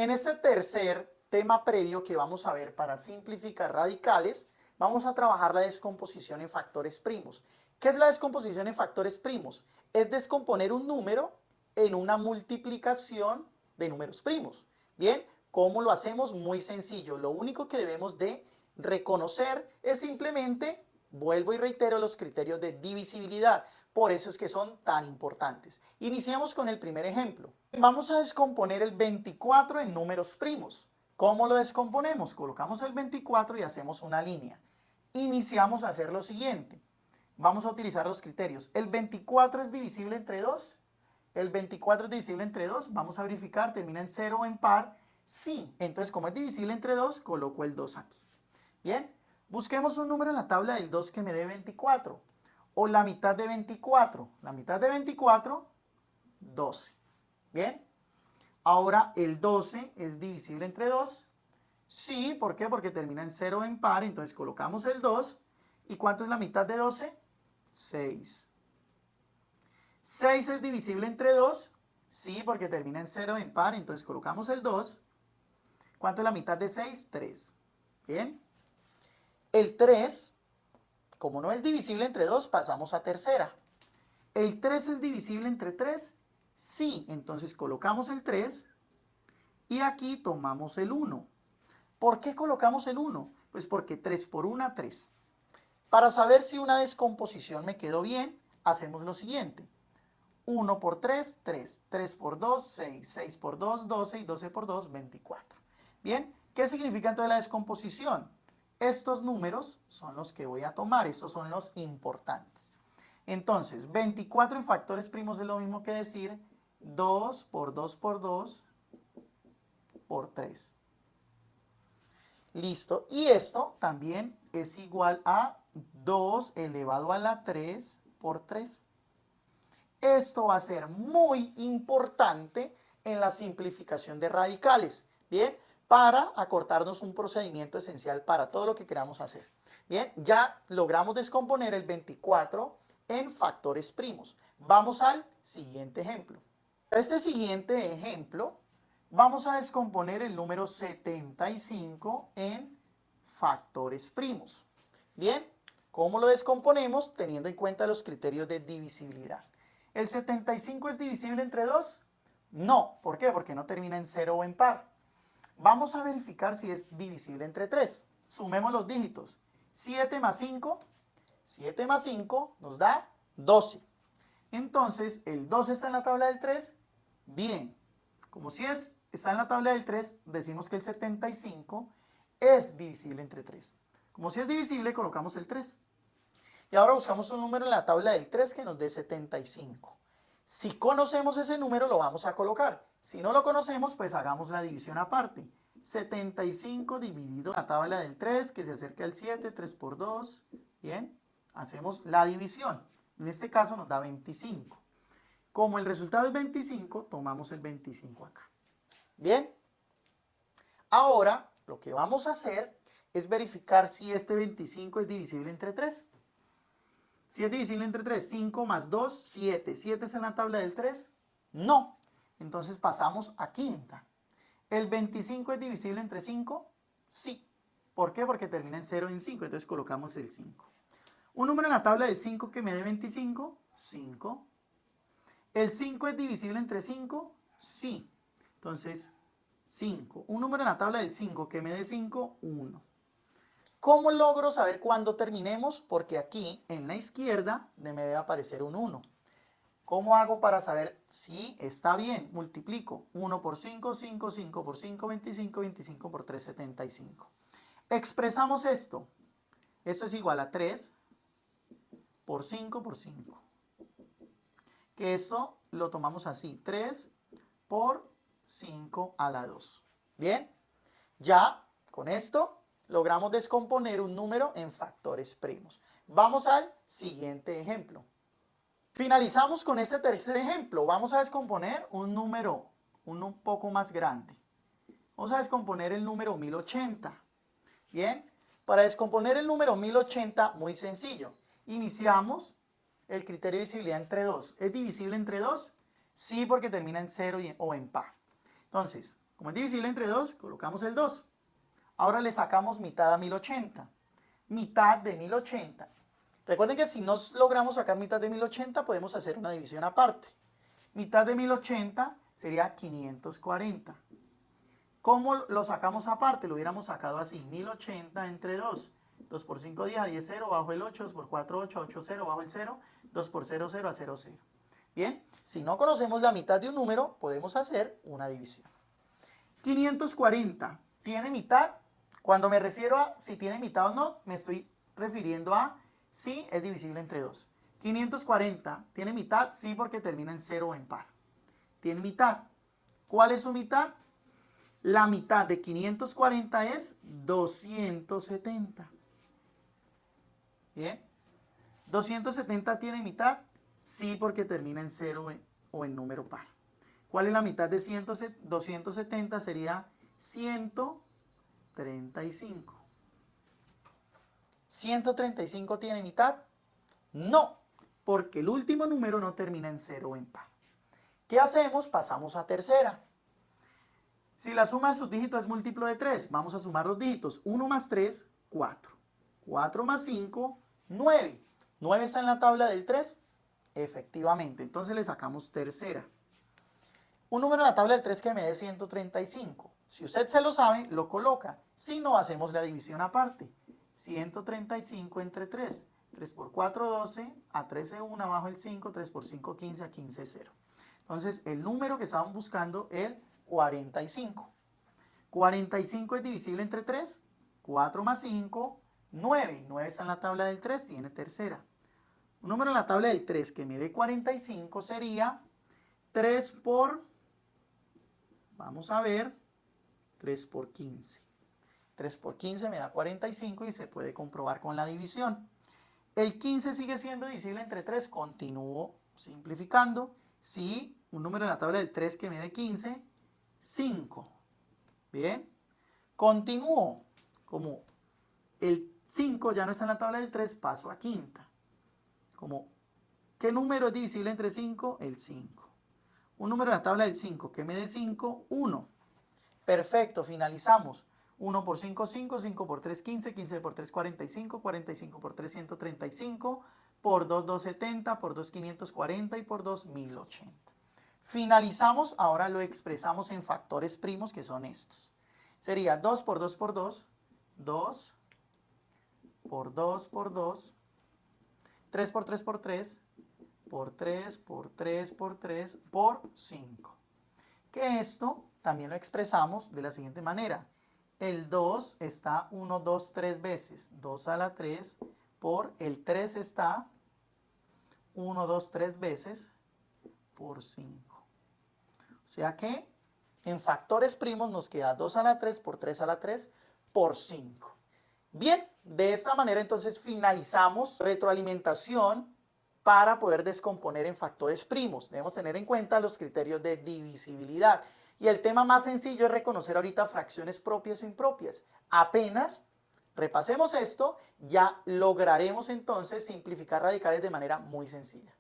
En este tercer tema previo que vamos a ver para simplificar radicales, vamos a trabajar la descomposición en factores primos. ¿Qué es la descomposición en factores primos? Es descomponer un número en una multiplicación de números primos. Bien, ¿cómo lo hacemos? Muy sencillo. Lo único que debemos de reconocer es simplemente, vuelvo y reitero, los criterios de divisibilidad. Por eso es que son tan importantes. Iniciamos con el primer ejemplo. Vamos a descomponer el 24 en números primos. ¿Cómo lo descomponemos? Colocamos el 24 y hacemos una línea. Iniciamos a hacer lo siguiente. Vamos a utilizar los criterios. ¿El 24 es divisible entre 2? El 24 es divisible entre 2. Vamos a verificar, termina en 0 o en par. Sí, entonces como es divisible entre 2, coloco el 2 aquí. Bien, busquemos un número en la tabla del 2 que me dé 24. O la mitad de 24. La mitad de 24, 12. Bien, ahora el 12 es divisible entre 2. Sí, ¿por qué? Porque termina en 0 o en par, entonces colocamos el 2. ¿Y cuánto es la mitad de 12? 6. 6 es divisible entre 2. Sí, porque termina en 0 o en par, entonces colocamos el 2. ¿Cuánto es la mitad de 6? 3. Bien. El 3, como no es divisible entre 2, pasamos a tercera. ¿El 3 es divisible entre 3? Sí, entonces colocamos el 3 y aquí tomamos el 1. ¿Por qué colocamos el 1? Pues porque 3 por 1, 3. Para saber si una descomposición me quedó bien, hacemos lo siguiente. 1 por 3, 3. 3 por 2, 6. 6 por 2, 12. Y 12 por 2, 24. Bien, ¿qué significa entonces la descomposición? Estos números son los que voy a tomar, estos son los importantes. Entonces, 24 en factores primos es lo mismo que decir 2 por 2 por 2 por 3. Listo. Y esto también es igual a 2 elevado a la 3 por 3. Esto va a ser muy importante en la simplificación de radicales. Bien, para acortarnos un procedimiento esencial para todo lo que queramos hacer. Bien, ya logramos descomponer el 24 en factores primos. Vamos al siguiente ejemplo. Este siguiente ejemplo, vamos a descomponer el número 75 en factores primos. Bien, ¿cómo lo descomponemos? Teniendo en cuenta los criterios de divisibilidad. ¿El 75 es divisible entre 2? No. ¿Por qué? Porque no termina en 0 o en par. Vamos a verificar si es divisible entre 3. Sumemos los dígitos. 7 más 5, 7 más 5 nos da 12. Entonces, ¿el 12 está en la tabla del 3? Bien. Como si está en la tabla del 3, decimos que el 75 es divisible entre 3. Como si es divisible, colocamos el 3. Y ahora buscamos un número en la tabla del 3 que nos dé 75. Si conocemos ese número, lo vamos a colocar. Si no lo conocemos, pues hagamos la división aparte. 75 dividido en la tabla del 3, que se acerca al 7, 3 por 2. Bien, hacemos la división. En este caso nos da 25. Como el resultado es 25, tomamos el 25 acá. Bien, ahora lo que vamos a hacer es verificar si este 25 es divisible entre 3. Si es divisible entre 3, 5 más 2, 7. ¿7 es en la tabla del 3? No. Entonces pasamos a quinta. ¿El 25 es divisible entre 5? Sí. ¿Por qué? Porque termina en 0 y en 5. Entonces colocamos el 5. ¿Un número en la tabla del 5 que me dé 25? 5. ¿El 5 es divisible entre 5? Sí. Entonces, 5. ¿Un número en la tabla del 5 que me dé 5? 1. ¿Cómo logro saber cuándo terminemos? Porque aquí en la izquierda me debe aparecer un 1. ¿Cómo hago para saber si está bien? Multiplico 1 por 5, 5, 5 por 5, 25, 25 por 3, 75. Expresamos esto. Esto es igual a 3 por 5 por 5. Que esto lo tomamos así. 3 por 5 a la 2. Bien, ya con esto logramos descomponer un número en factores primos. Vamos al siguiente ejemplo. Finalizamos con este tercer ejemplo. Vamos a descomponer un número un poco más grande. Vamos a descomponer el número 1080. Bien, para descomponer el número 1080, muy sencillo. Iniciamos el criterio de divisibilidad entre 2. ¿Es divisible entre 2? Sí, porque termina en 0 o en par. Entonces, Como es divisible entre 2, colocamos el 2. Ahora le sacamos mitad a 1080. Mitad de 1080. Recuerden que si no logramos sacar mitad de 1080, podemos hacer una división aparte. Mitad de 1080 sería 540. ¿Cómo lo sacamos aparte? Lo hubiéramos sacado así, 1080 entre 2. 2 por 5, 10, a 10, 0, bajo el 8, 2 por 4, 8, 8, 0, bajo el 0, 2 por 0, 0, a 0, 0. Bien, si no conocemos la mitad de un número, podemos hacer una división. 540 tiene mitad. Cuando me refiero a si tiene mitad o no, me estoy refiriendo a si es divisible entre 2. 540 tiene mitad, sí, porque termina en 0 o en par. Tiene mitad. ¿Cuál es su mitad? La mitad de 540 es 270. Bien. 270 tiene mitad, sí, porque termina en 0 o en número par. ¿Cuál es la mitad de 270? Sería 135. ¿135 tiene mitad? No, porque el último número no termina en 0 o en par. ¿Qué hacemos? Pasamos a tercera. Si la suma de sus dígitos es múltiplo de 3, vamos a sumar los dígitos. 1 más 3, 4. 4 más 5, 9. ¿9 está en la tabla del 3? Efectivamente, entonces le sacamos tercera. Un número en la tabla del 3 que me dé 135. Si usted se lo sabe, lo coloca. Si no, hacemos la división aparte. 135 entre 3. 3 por 4, 12. A 13, 1. Abajo el 5. 3 por 5, 15. A 15, 0. Entonces, el número que estaban buscando, el 45. 45 es divisible entre 3. 4 más 5, 9. 9 está en la tabla del 3, tiene tercera. Un número en la tabla del 3 que me dé 45 sería 3 por, vamos a ver, 3 por 15. 3 por 15 me da 45 y se puede comprobar con la división. El 15 sigue siendo divisible entre 3, continúo simplificando. Si un número en la tabla del 3 que me dé 15, 5. Bien, continúo. Como el 5 ya no está en la tabla del 3, paso a quinta. Como, ¿qué número es divisible entre 5? El 5. Un número en la tabla del 5 que me dé 5, 1. Perfecto, finalizamos. 1 por 5, 5, 5 por 3, 15, 15 por 3, 45, 45 por 3, 135, por 2, 270, por 2, 540 y por 2, 1080. Finalizamos, ahora lo expresamos en factores primos que son estos. Sería 2 por 2 por 2, 2 por 2 por 2, 3 por 3 por 3, por 3 por 3 por 3 por 5. Que esto también lo expresamos de la siguiente manera. El 2 está 1, 2, 3 veces. 2 a la 3 por el 3 está 1, 2, 3 veces por 5. O sea que en factores primos nos queda 2 a la 3 por 3 a la 3 por 5. Bien, de esta manera entonces finalizamos retroalimentación para poder descomponer en factores primos. Debemos tener en cuenta los criterios de divisibilidad. Y el tema más sencillo es reconocer ahorita fracciones propias o impropias. Apenas repasemos esto, ya lograremos entonces simplificar radicales de manera muy sencilla.